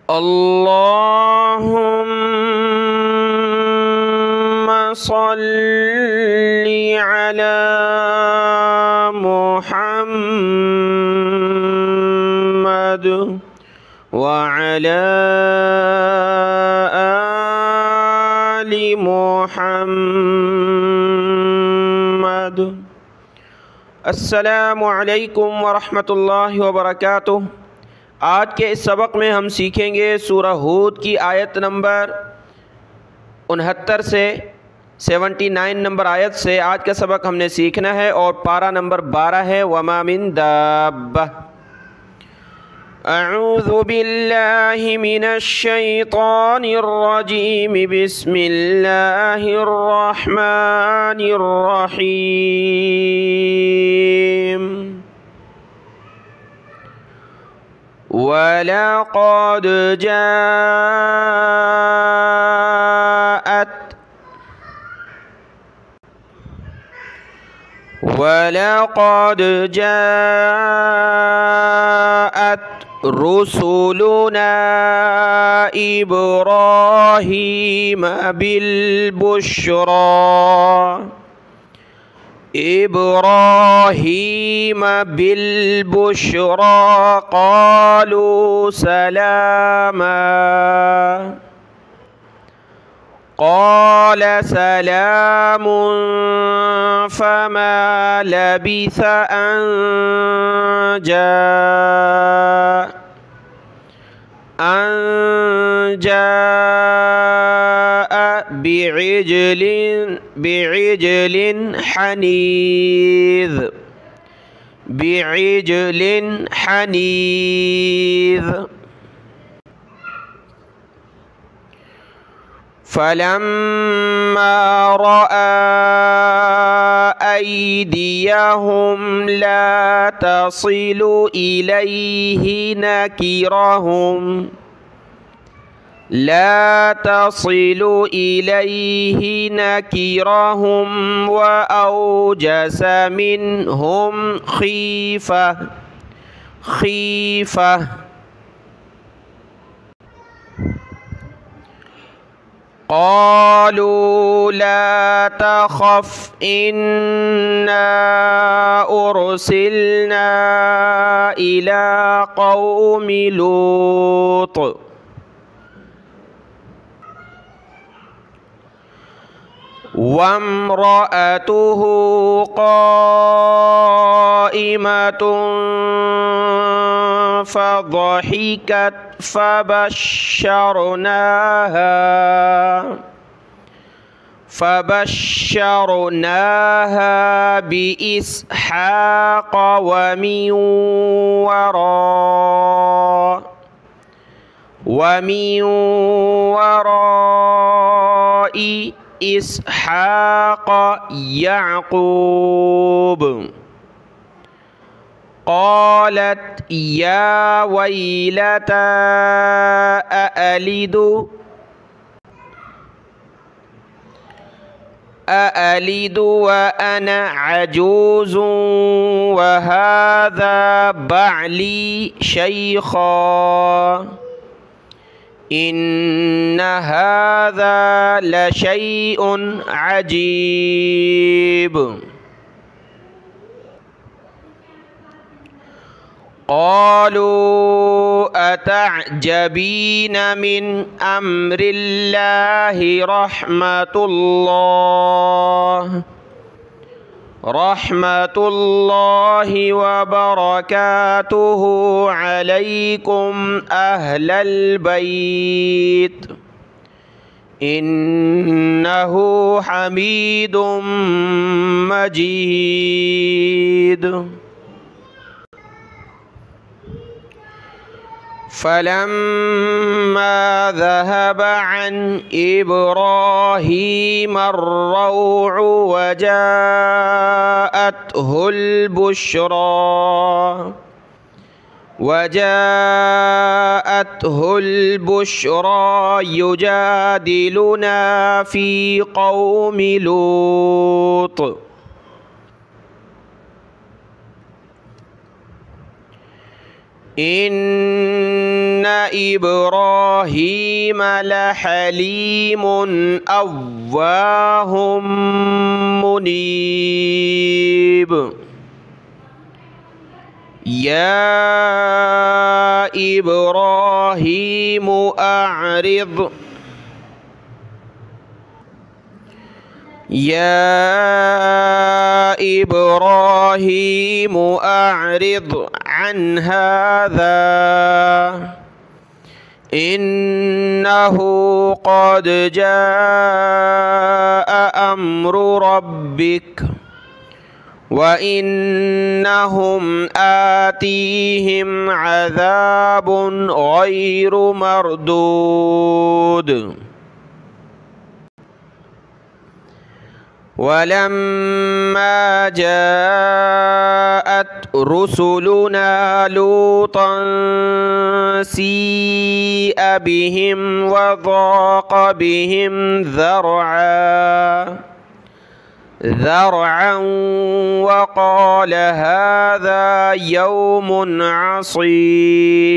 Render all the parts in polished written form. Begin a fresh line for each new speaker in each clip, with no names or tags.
अल्लाहुम्मा सल्लि अला मुहम्मद व अला आलि मुहम्मद। अस्सलामु अलैकुम व रहमतुल्लाहि व बरकातुहू। आज के इस सबक में हम सीखेंगे सूरह हूद की आयत नंबर 69 से 79 नंबर आयत से आज का सबक हमने सीखना है और पारा नंबर 12 है वमा मिन दाब्बा। अऊज़ु बिल्लाहि मिनश शैतानिर रजीम बिस्मिल्लाहिर रहमानिर रहीम। वलक़द जाअत रुसुलुना इब्राहीम बिलबुश्रा क़ालू सलामा क़ाल सलामुन फ़मा लबिस अन जाअ बिइजलिन हनीज़। फलम्मा रअा अयदियहुम ला तसिलु इलैहि नकिरहुम व औजस मिनहुम खीफ़ा। क़ालू ला तख़फ़ इन्ना उरसिलना इला क़ौमि लूत वम्रअतुहु क़ाइमतुन फ़ज़हिकत फ़बश्शरनाहा बिइस्हाक़ वमिन वराइ इस्हाक़ याक़ूब। क़ालत या वैलता अअलिदु व अना अजूज़ुन व हाज़ा बअली शैख़ा इन्न हाज़ा लशैउन अजीब। क़ालू अतअजबीन मिन अम्रिल्लाहि रहमतुल्लाहि व बरकातुहु अलैकुम अहलल बैत इन्नहु हमीदुम मजीद। फलम्मा ज़हब अन इब्राहीम अर्रौउ वजाअतहुल बुश्रा युजादिलुना फ़ी क़ौमि लूत। इन्ना إبراهيم لحليم أواه منيب يا إبراهيم أعرض عن هذا إنه قد جاء أمر ربك وإنهم آتيهم عذاب غير مردود ولما جاءت رسلنا لوطا سيء بهم وضاق بهم ذرعا وقال هذا يوم عصيب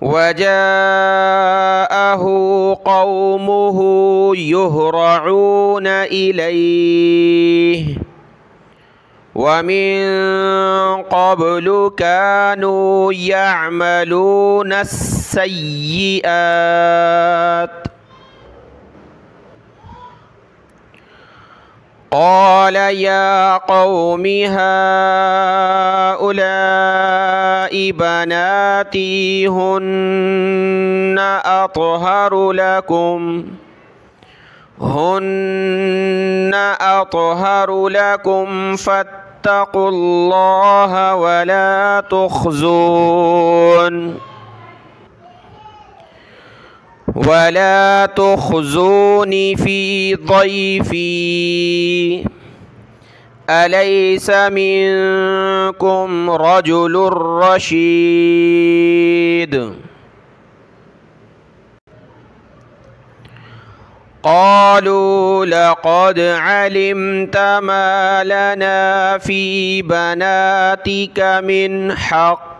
وجاءه قومه يهرعون إليه ومن قبل كانوا يعملون السيئات قال يا قوم هؤلاء بناتي هن أطهر لكم فاتقوا الله ولا تخزوني في ضيفي أليس منكم رجل رشيد قالوا لقد علمت ما لنا في بناتك من حق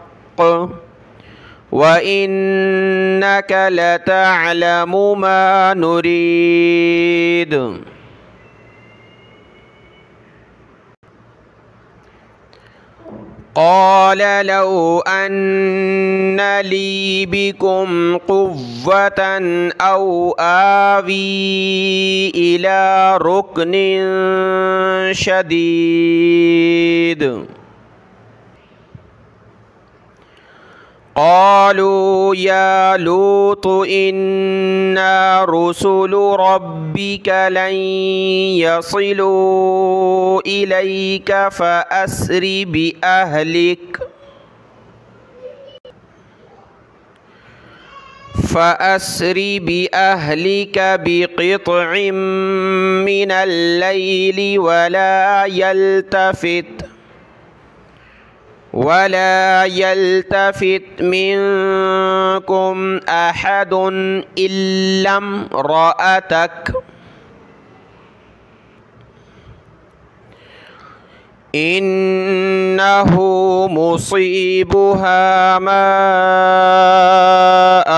وإنك لتعلم ما نريد قال لو أن لي بكم قوة أو آوي إلى ركن شديد قالوا يا لوط إنا رسل ربك لن يصلوا إليك فأسر بأهلك بقطع من الليل ولا يلتفت منكم أحد إلا امرأتك إنه مصيبها ما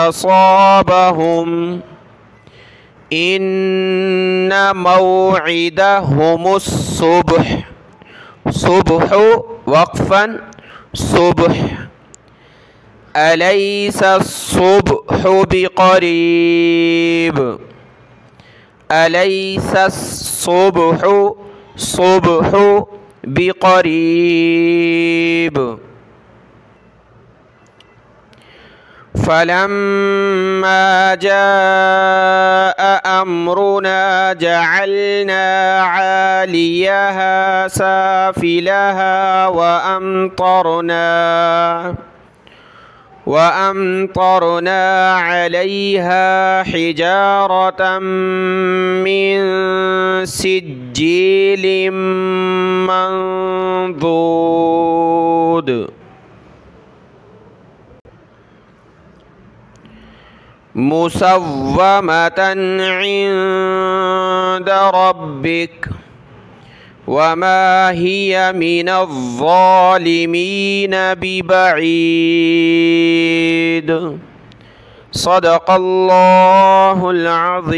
أصابهم إن موعدهم الصبح وقفا صبح أليس الصبح بقريب أليس الصبح بقريب فلما جاء أمرنا جعلنا عاليها سافلها وأمطرنا عليها حجارة من سجيل منضود مسومة عند ربك वमा हिया मिनज़्ज़ालिमीन बिबईद। सदक़ल्लाहुल अज़ीम।